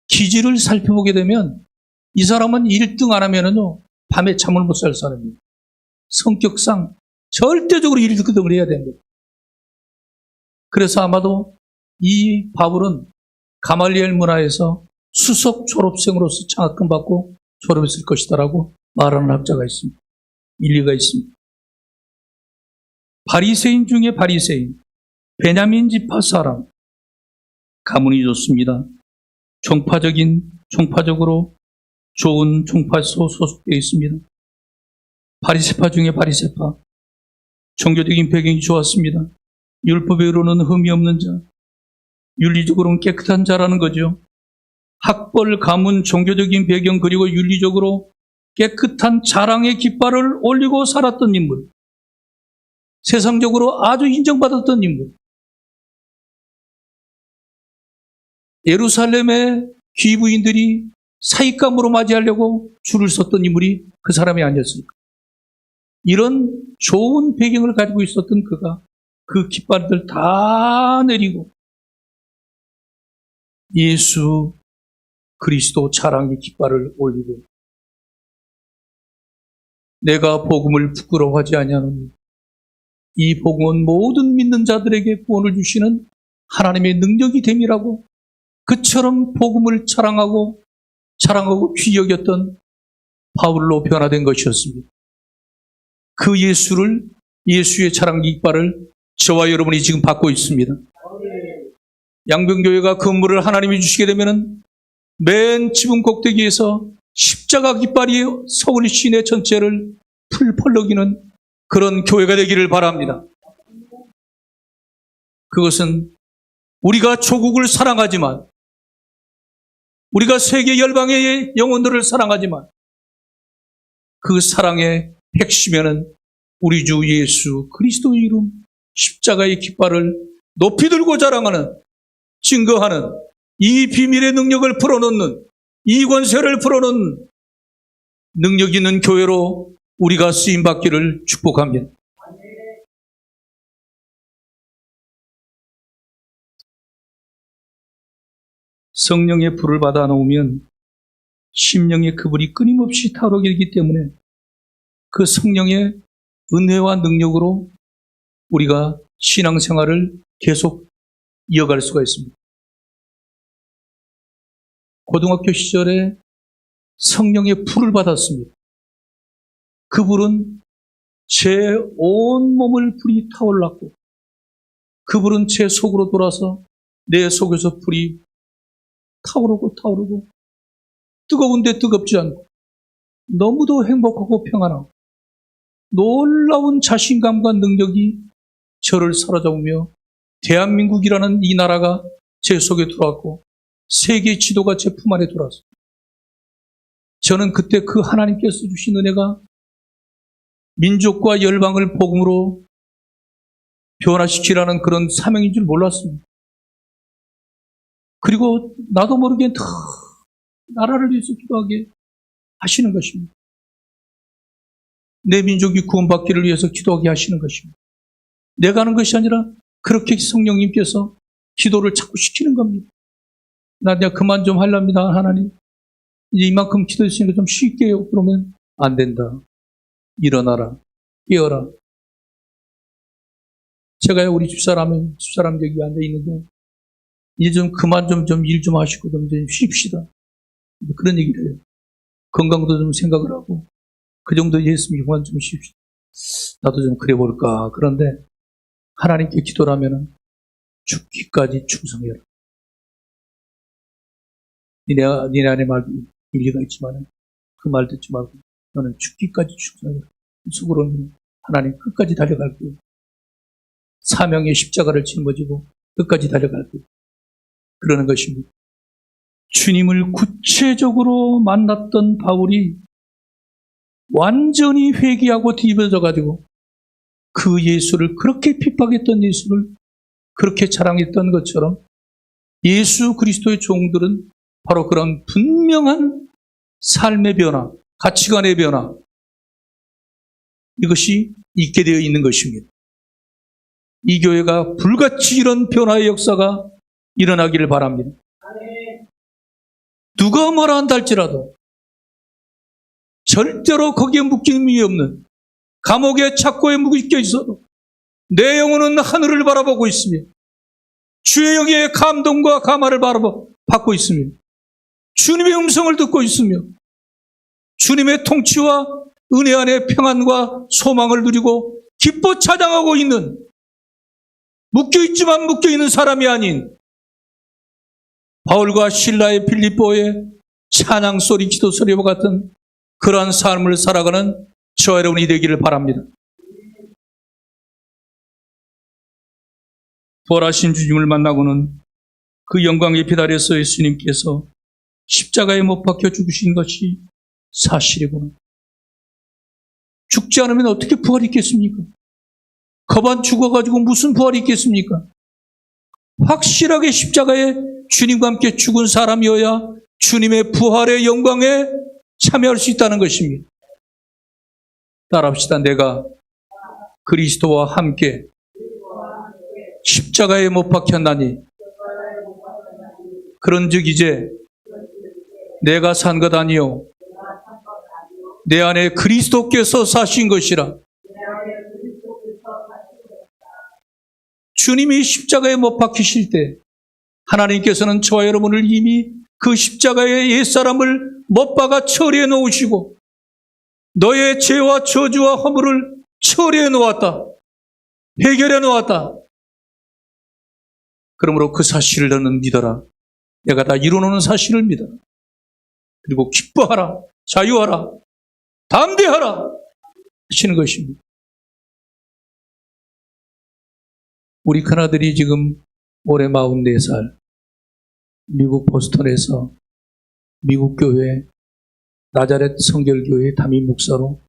기질을 살펴보게 되면 이 사람은 1등 안 하면은요 밤에 잠을 못 잘 사람입니다. 성격상 절대적으로 1등을 해야 됩니다. 그래서 아마도 이 바울은 가말리엘 문화에서 수석 졸업생으로서 장학금 받고 졸업했을 것이다라고 말하는 학자가 있습니다. 일리가 있습니다. 바리새인 중에 바리새인, 베냐민 지파 사람, 가문이 좋습니다. 종파적으로 좋은 종파소 소속되어 있습니다. 바리새파 중에 바리새파, 종교적인 배경이 좋았습니다. 율법으로는 흠이 없는 자, 윤리적으로는 깨끗한 자라는 거죠. 학벌, 가문, 종교적인 배경 그리고 윤리적으로 깨끗한 자랑의 깃발을 올리고 살았던 인물, 세상적으로 아주 인정받았던 인물, 예루살렘의 귀부인들이 사익감으로 맞이하려고 줄을 섰던 인물이 그 사람이 아니었습니까? 이런 좋은 배경을 가지고 있었던 그가 그 깃발들 다 내리고 예수 그리스도 자랑의 깃발을 올리고 내가 복음을 부끄러워하지 아니하노니 이 복음은 모든 믿는 자들에게 구원을 주시는 하나님의 능력이 됨이라고 그처럼 복음을 자랑하고 귀히 여겼던 바울로 변화된 것이었습니다. 그 예수의 자랑 깃발을 저와 여러분이 지금 받고 있습니다. 양병교회가 건물을 하나님이 주시게 되면은 맨 지붕 꼭대기에서 십자가 깃발이 서울 시내 전체를 풀펄럭이는 그런 교회가 되기를 바랍니다. 그것은 우리가 조국을 사랑하지만, 우리가 세계 열방의 영혼들을 사랑하지만, 그 사랑의 핵심에는 우리 주 예수 그리스도의 이름 십자가의 깃발을 높이 들고 자랑하는, 증거하는 이 비밀의 능력을 풀어놓는, 이 권세를 풀어놓는 능력 있는 교회로 우리가 쓰임받기를 축복합니다. 성령의 불을 받아 놓으면 심령의 그 불이 끊임없이 타오르게 되기 때문에 그 성령의 은혜와 능력으로 우리가 신앙생활을 계속 이어갈 수가 있습니다. 고등학교 시절에 성령의 불을 받았습니다. 그 불은 제 온몸을 불이 타올랐고, 그 불은 제 속으로 돌아서 내 속에서 불이 타오르고 뜨거운데 뜨겁지 않고 너무도 행복하고 평안하고 놀라운 자신감과 능력이 저를 사로잡으며 대한민국이라는 이 나라가 제 속에 들어왔고 세계 지도가 제 품 안에 들어왔습니다. 저는 그때 그 하나님께서 주신 은혜가 민족과 열방을 복음으로 변화시키라는 그런 사명인 줄 몰랐습니다. 그리고 나도 모르게 다 나라를 위해서 기도하게 하시는 것입니다. 내 민족이 구원받기를 위해서 기도하게 하시는 것입니다. 내가 하는 것이 아니라 그렇게 성령님께서 기도를 자꾸 시키는 겁니다. 내가 그만 좀 하렵니다. 하나님, 이제 이만큼 기도했으니까 좀 쉴게요. 그러면 안 된다. 일어나라. 깨어라. 제가 우리 집사람 여기 앉아 있는데 이제 좀 그만 좀 일 좀 하시고 좀 이제 쉽시다. 그런 얘기를 해요. 건강도 좀 생각을 하고 그 정도 했으면 그만 좀 쉽시다. 나도 좀 그래 볼까. 그런데 하나님께 기도라면은 죽기까지 충성해라. 니네 안에 말도 일리가 있지만 그 말 듣지 말고 너는 죽기까지 충성해라. 속으로는 하나님 끝까지 달려갈게요. 사명의 십자가를 짊어지고 끝까지 달려갈게요. 그러는 것입니다. 주님을 구체적으로 만났던 바울이 완전히 회개하고 뒤집어져가지고 그 예수를, 그렇게 핍박했던 예수를 그렇게 자랑했던 것처럼 예수 그리스도의 종들은 바로 그런 분명한 삶의 변화, 가치관의 변화, 이것이 있게 되어 있는 것입니다. 이 교회가 불같이 이런 변화의 역사가 일어나기를 바랍니다. 누가 뭐라 한다 할지라도 절대로 거기에 묶임이 없는, 감옥의 착고에 묶여 있어도 내 영혼은 하늘을 바라보고 있으며 주의 영의 감동과 감화를 받고 있으며 주님의 음성을 듣고 있으며 주님의 통치와 은혜 안에 평안과 소망을 누리고 기뻐 찬양하고 있는, 묶여있지만 묶여있는 사람이 아닌 바울과 실라의 빌립보의 찬양 소리, 기도 소리와 같은 그러한 삶을 살아가는 저와 여러분이 되기를 바랍니다. 부활하신 주님을 만나고는 그 영광의 비달에서 예수님께서 십자가에 못 박혀 죽으신 것이 사실이구나. 죽지 않으면 어떻게 부활이 있겠습니까? 거반 죽어가지고 무슨 부활이 있겠습니까? 확실하게 십자가에 주님과 함께 죽은 사람이어야 주님의 부활의 영광에 참여할 수 있다는 것입니다. 따라합시다. 내가 그리스도와 함께 십자가에 못 박혔나니 그런즉 이제 내가 산 것 아니요 내 안에 그리스도께서 사신 것이라. 주님이 십자가에 못 박히실 때 하나님께서는 저와 여러분을 이미 그 십자가의 옛사람을 못 박아 처리해 놓으시고 너의 죄와 저주와 허물을 처리해 놓았다. 해결해 놓았다. 그러므로 그 사실을 너는 믿어라. 내가 다 이루어놓은 사실을 믿어라. 그리고 기뻐하라. 자유하라. 담대하라. 하시는 것입니다. 우리 큰아들이 지금 올해 44살, 미국 보스턴에서 미국 교회 나자렛 성결교회 담임 목사로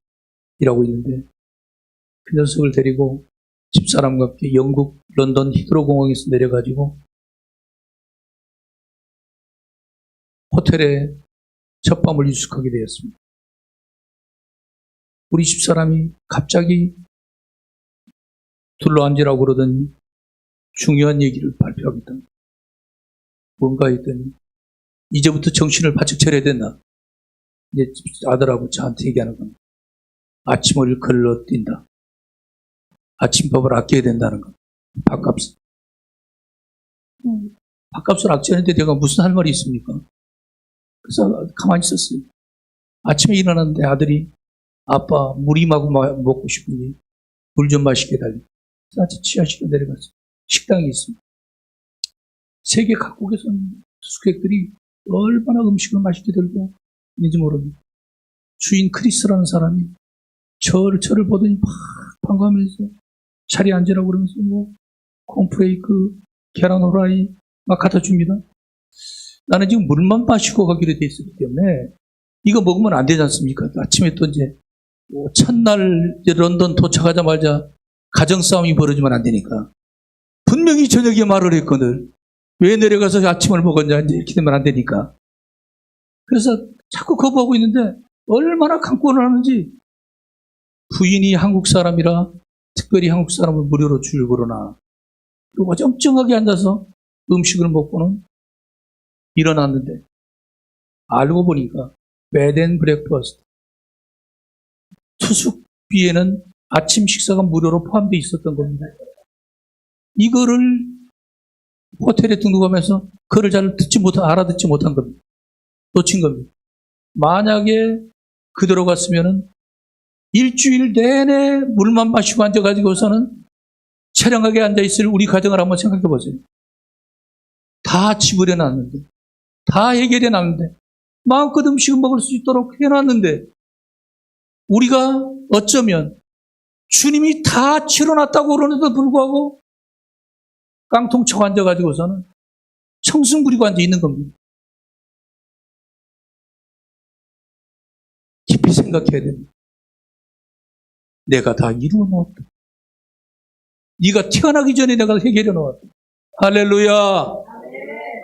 일하고 있는데 그 녀석을 데리고 집사람과 함께 영국 런던 히드로 공항에서 내려가지고 호텔에 첫 밤을 유숙하게 되었습니다. 우리 집사람이 갑자기 둘러앉으라고 그러더니 중요한 얘기를 발표하겠다. 뭔가 했더니 이제부터 정신을 바짝 차려야 된다. 이제 아들하고 저한테 얘기하는 겁니다. 아침을 걸러 뛴다. 아침밥을 아껴야 된다는 것. 밥값을. 밥값을 아껴야하는데 내가 무슨 할 말이 있습니까? 그래서 가만히 있었어요. 아침에 일어났는데 아들이 아빠 물이마구 먹고 싶으니 물 좀 마시게 해달래. 그래서 지하실로 내려갔어요. 식당이 있습니다. 세계 각국에서 투숙객들이 얼마나 음식을 맛있게 들고 있는지 모릅니다. 주인 크리스라는 사람이 저를 보더니 막 반가워하면서 자리에 앉으라고 그러면서 뭐 콘프레이크, 계란 후라이 막 갖다 줍니다. 나는 지금 물만 마시고 가기로 돼 있었기 때문에 이거 먹으면 안 되지 않습니까? 아침에 또 이제 첫날 런던 도착하자마자 가정싸움이 벌어지면 안 되니까 분명히 저녁에 말을 했거든. 왜 내려가서 아침을 먹었냐 이렇게 되면 안 되니까. 그래서 자꾸 거부하고 있는데 얼마나 강권을 하는지 부인이 한국 사람이라 특별히 한국 사람을 무료로 줄거나 그리고 쩡쩡하게 앉아서 음식을 먹고는 일어났는데 알고 보니까 베드 앤 브렉퍼스트 투숙비에는 아침 식사가 무료로 포함되어 있었던 겁니다. 이거를 호텔에 등록하면서 그걸 잘 알아듣지 못한 겁니다. 놓친 겁니다. 만약에 그대로 갔으면은 일주일 내내 물만 마시고 앉아가지고서는 처량하게 앉아있을 우리 가정을 한번 생각해 보세요. 다 지불해 놨는데, 다 해결해 놨는데, 마음껏 음식을 먹을 수 있도록 해놨는데, 우리가 어쩌면 주님이 다 치러놨다고 그러는데도 불구하고 깡통 쳐 앉아가지고서는 청승 부리고 앉아 있는 겁니다. 깊이 생각해야 됩니다. 내가 다 이루어 놓았다. 네가 태어나기 전에 내가 해결해 놓았다. 할렐루야.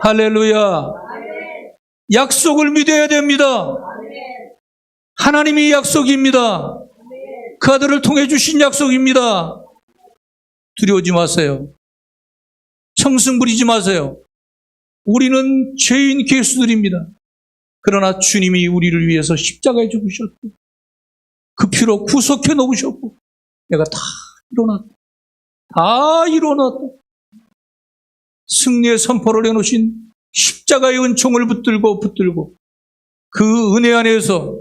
할렐루야. 약속을 믿어야 됩니다. 하나님이 약속입니다. 그 아들을 통해 주신 약속입니다. 두려워하지 마세요. 청승 부리지 마세요. 우리는 죄인 괴수들입니다. 그러나 주님이 우리를 위해서 십자가에 죽으셨고 그 피로 구속해 놓으셨고 내가 다 이뤄놨다. 다 이뤄놨다. 승리의 선포를 해놓으신 십자가의 은총을 붙들고 그 은혜 안에서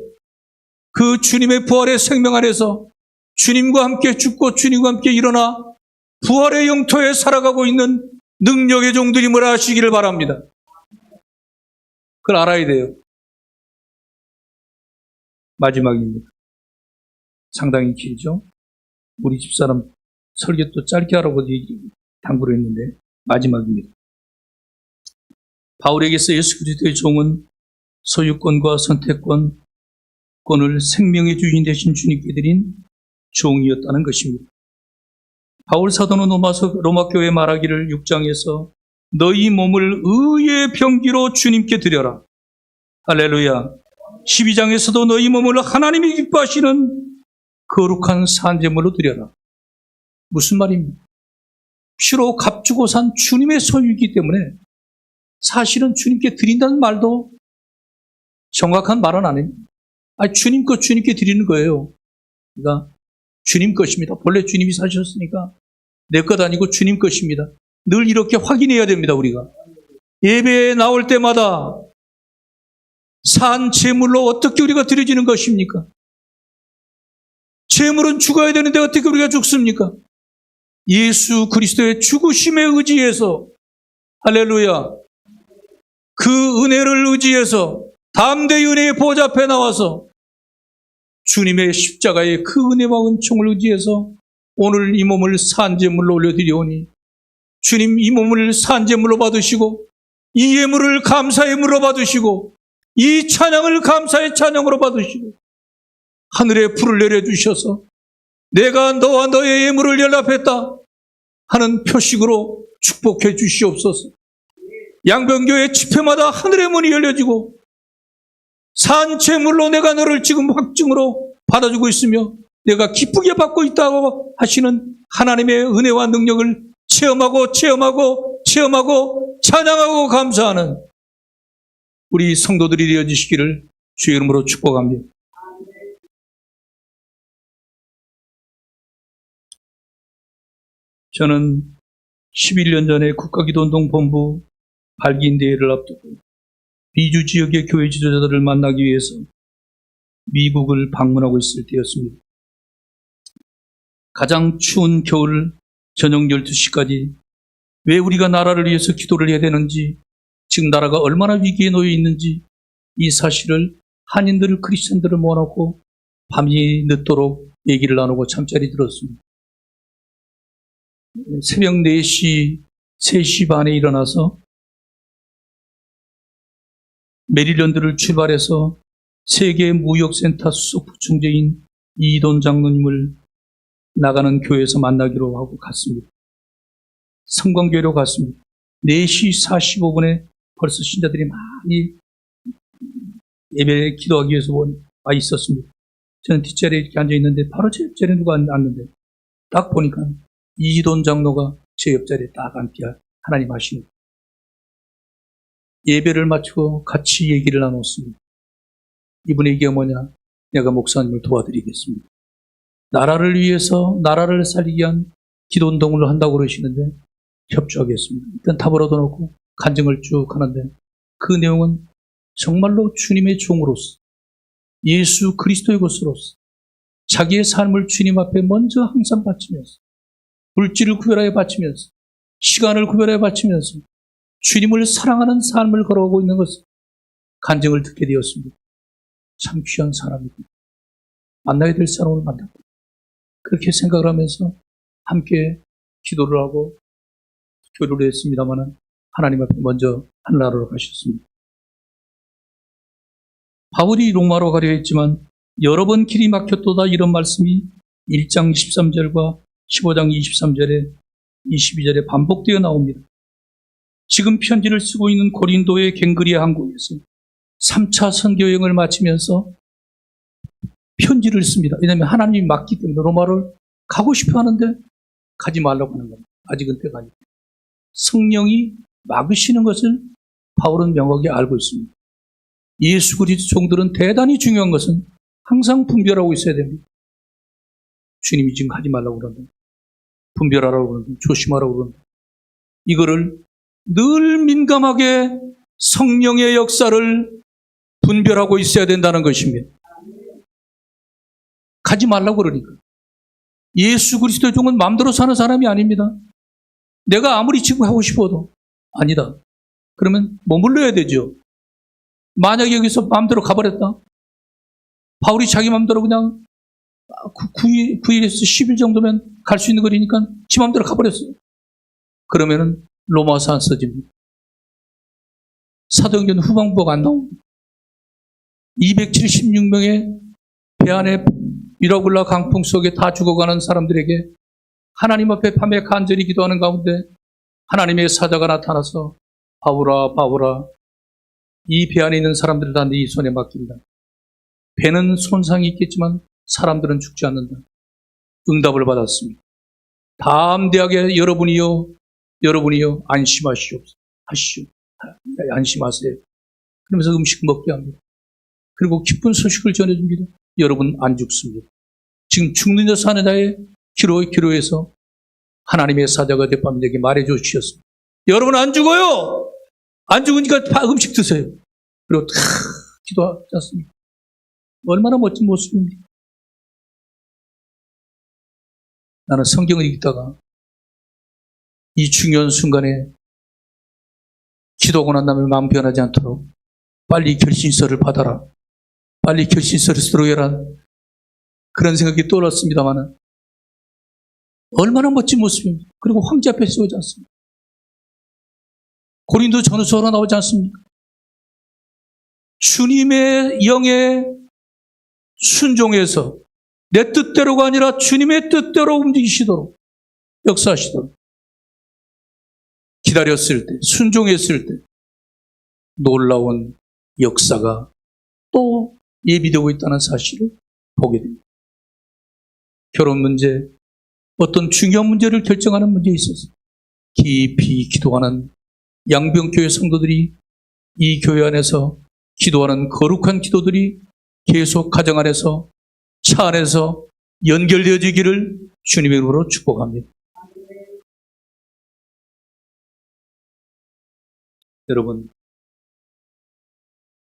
그 주님의 부활의 생명 안에서 주님과 함께 죽고 주님과 함께 일어나 부활의 영토에 살아가고 있는 능력의 종들임을 아시기를 바랍니다. 그걸 알아야 돼요. 마지막입니다. 상당히 길죠? 우리 집사람 설교 또 짧게 하라고 당부를 했는데 마지막입니다. 바울에게서 예수 그리스도의 종은 소유권과 선택권을 생명의 주인 되신 주님께 드린 종이었다는 것입니다. 바울 사도는 로마 교회에 말하기를 6장에서 너희 몸을 의의 병기로 주님께 드려라. 할렐루야. 12장에서도 너희 몸을 하나님이 기뻐하시는 거룩한 산제물로 드려라. 무슨 말입니까? 피로 값주고 산 주님의 소유이기 때문에 사실은 주님께 드린다는 말도 정확한 말은 아닙니다. 주님 것 주님께 드리는 거예요. 그러니까 주님 것입니다. 본래 주님이 사셨으니까 내 것 아니고 주님 것입니다. 늘 이렇게 확인해야 됩니다. 우리가 예배에 나올 때마다 산 제물로 어떻게 우리가 드려지는 것입니까? 재물은 죽어야 되는데 어떻게 우리가 죽습니까? 예수 그리스도의 죽으심에 의지해서, 할렐루야, 그 은혜를 의지해서 담대히 은혜의 보좌 앞에 나와서 주님의 십자가의 그 은혜와 은총을 의지해서 오늘 이 몸을 산제물로 올려드리오니 주님 이 몸을 산제물로 받으시고 이 예물을 감사의 물로 받으시고 이 찬양을 감사의 찬양으로 받으시고 하늘에 불을 내려주셔서 내가 너와 너의 예물을 연합했다 하는 표식으로 축복해 주시옵소서. 양변교회 집회마다 하늘의 문이 열려지고 산제물로 내가 너를 지금 확증으로 받아주고 있으며 내가 기쁘게 받고 있다고 하시는 하나님의 은혜와 능력을 체험하고 찬양하고 감사하는 우리 성도들이 되어주시기를 주의 이름으로 축복합니다. 저는 11년 전에 국가기도운동본부 발기인대회를 앞두고 비주 지역의 교회 지도자들을 만나기 위해서 미국을 방문하고 있을 때였습니다. 가장 추운 겨울 저녁 12시까지 왜 우리가 나라를 위해서 기도를 해야 되는지, 지금 나라가 얼마나 위기에 놓여 있는지 이 사실을 한인들을, 크리스천들을 모아놓고 밤이 늦도록 얘기를 나누고 잠자리 들었습니다. 새벽 4시, 3시 반에 일어나서 메릴랜드를 출발해서 세계무역센터 수석부총재인 이돈 장로님을 나가는 교회에서 만나기로 하고 갔습니다. 성광교회로 갔습니다. 4시 45분에 벌써 신자들이 많이 예배 기도하기 위해서 와 있었습니다. 저는 뒷자리에 이렇게 앉아있는데 바로 제 옆자리에 누가 앉는데 딱 보니까 이돈 장로가 제 옆자리에 딱 앉게 하나님 하시는 예배를 마치고 같이 얘기를 나눴습니다. 이분의 얘기가 뭐냐? 내가 목사님을 도와드리겠습니다. 나라를 위해서 나라를 살리기 위한 기도운동을 한다고 그러시는데 협조하겠습니다. 일단 답을 얻어놓고 간증을 쭉 하는데 그 내용은 정말로 주님의 종으로서 예수 그리스도의 것으로서 자기의 삶을 주님 앞에 먼저 항상 바치면서 물질을 구별하여 바치면서 시간을 구별하여 바치면서 주님을 사랑하는 삶을 걸어가고 있는 것을 간증을 듣게 되었습니다. 참 귀한 사람이고 만나야 될 사람을 만났고 그렇게 생각을 하면서 함께 기도를 하고 교류를 했습니다만 하나님 앞에 먼저 하늘나라로 가셨습니다. 바울이 로마로 가려 했지만 여러 번 길이 막혔도다 이런 말씀이 1장 13절과 15장 23절에 22절에 반복되어 나옵니다. 지금 편지를 쓰고 있는 고린도의 갱그리아 항구에서 3차 선교여행을 마치면서 편지를 씁니다. 왜냐하면 하나님이 막기 때문에 로마를 가고 싶어 하는데 가지 말라고 하는 겁니다. 아직은 때가 아니고. 성령이 막으시는 것을 바울은 명확히 알고 있습니다. 예수 그리스도 종들은 대단히 중요한 것은 항상 분별하고 있어야 됩니다. 주님이 지금 하지 말라고 그러는데 분별하라고 그러는데 조심하라고 그러는데 이거를 늘 민감하게 성령의 역사를 분별하고 있어야 된다는 것입니다. 가지 말라고 그러니까. 예수 그리스도의 종은 마음대로 사는 사람이 아닙니다. 내가 아무리 지금 하고 싶어도 아니다. 그러면 머물러야 되죠. 만약에 여기서 마음대로 가버렸다. 바울이 자기 마음대로 그냥 9일에서 10일 정도면 갈 수 있는 거리니까 지 마음대로 가버렸어요. 그러면은 로마서 안 써집니다. 사도행전 후반부가 안 나옵니다. 276명의 배 안에 미라굴라 강풍 속에 다 죽어가는 사람들에게 하나님 앞에 밤에 간절히 기도하는 가운데 하나님의 사자가 나타나서 바울아 바울아 이 배 안에 있는 사람들을 다 네 손에 맡긴다. 배는 손상이 있겠지만 사람들은 죽지 않는다. 응답을 받았습니다. 담대하게 여러분이요 안심하시옵소서. 안심하세요. 그러면서 음식 먹게 합니다. 그리고 기쁜 소식을 전해줍니다. 여러분 안 죽습니다. 지금 죽는 자 사는 자의 기로에서 하나님의 사자가 대밤에게 말해줘 주셨습니다. 여러분 안 죽어요. 안 죽으니까 음식 드세요. 그리고 다 기도하지 않습니까? 얼마나 멋진 모습입니까? 나는 성경을 읽다가 이 중요한 순간에 기도하고 난 다음에 마음 변하지 않도록 빨리 결신서를 받아라. 빨리 결신서를 쓰도록 그런 생각이 떠올랐습니다만 얼마나 멋진 모습입니다. 그리고 황제 앞에 세우지 않습니까? 고린도 전후서로 나오지 않습니까? 주님의 영에 순종해서 내 뜻대로가 아니라 주님의 뜻대로 움직이시도록 역사하시도록 기다렸을 때, 순종했을 때 놀라운 역사가 또 예비되고 있다는 사실을 보게 됩니다. 결혼 문제, 어떤 중요한 문제를 결정하는 문제에 있어서 깊이 기도하는 양병교회 성도들이 이 교회 안에서 기도하는 거룩한 기도들이 계속 가정 안에서, 차 안에서 연결되어지기를 주님의 이름으로 축복합니다. 여러분,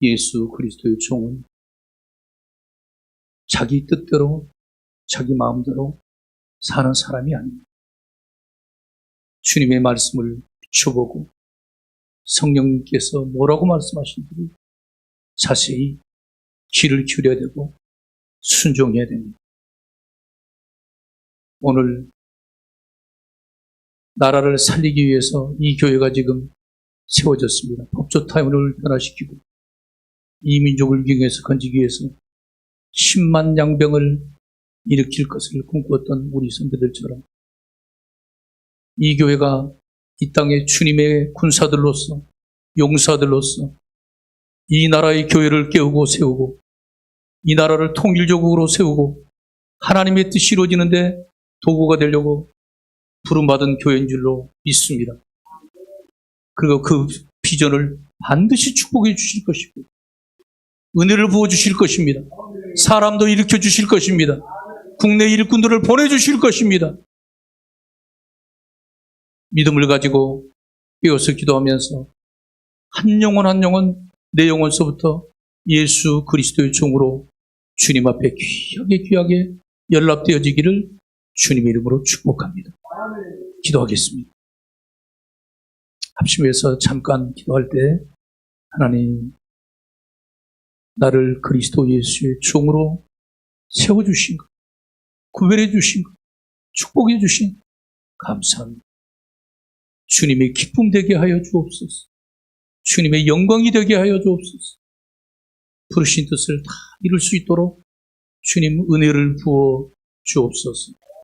예수 그리스도의 종은 자기 뜻대로, 자기 마음대로 사는 사람이 아닙니다. 주님의 말씀을 비춰보고 성령님께서 뭐라고 말씀하시는지 자세히 귀를 기울여야 되고 순종해야 됩니다. 오늘 나라를 살리기 위해서 이 교회가 지금 세워졌습니다. 법조 타임을 변화시키고 이 민족을 위기에서 건지기 위해서 10만 양병을 일으킬 것을 꿈꾸었던 우리 선배들처럼 이 교회가 이 땅의 주님의 군사들로서, 용사들로서 이 나라의 교회를 깨우고 세우고 이 나라를 통일조국으로 세우고 하나님의 뜻이 이루어지는데 도구가 되려고 부름받은 교회인 줄로 믿습니다. 그리고 그 비전을 반드시 축복해 주실 것이고 은혜를 부어주실 것입니다. 사람도 일으켜 주실 것입니다. 국내 일꾼들을 보내주실 것입니다. 믿음을 가지고 깨어서 기도하면서 한 영혼 한 영혼 내 영혼서부터 예수 그리스도의 종으로 주님 앞에 귀하게 연락되어지기를 주님의 이름으로 축복합니다. 기도하겠습니다. 합심해서 잠깐 기도할 때 하나님, 나를 그리스도 예수의 종으로 세워주신 것, 구별해 주신 것, 축복해 주신 것 감사합니다. 주님의 기쁨 되게 하여 주옵소서. 주님의 영광이 되게 하여 주옵소서. 부르신 뜻을 다 이룰 수 있도록 주님 은혜를 부어 주옵소서.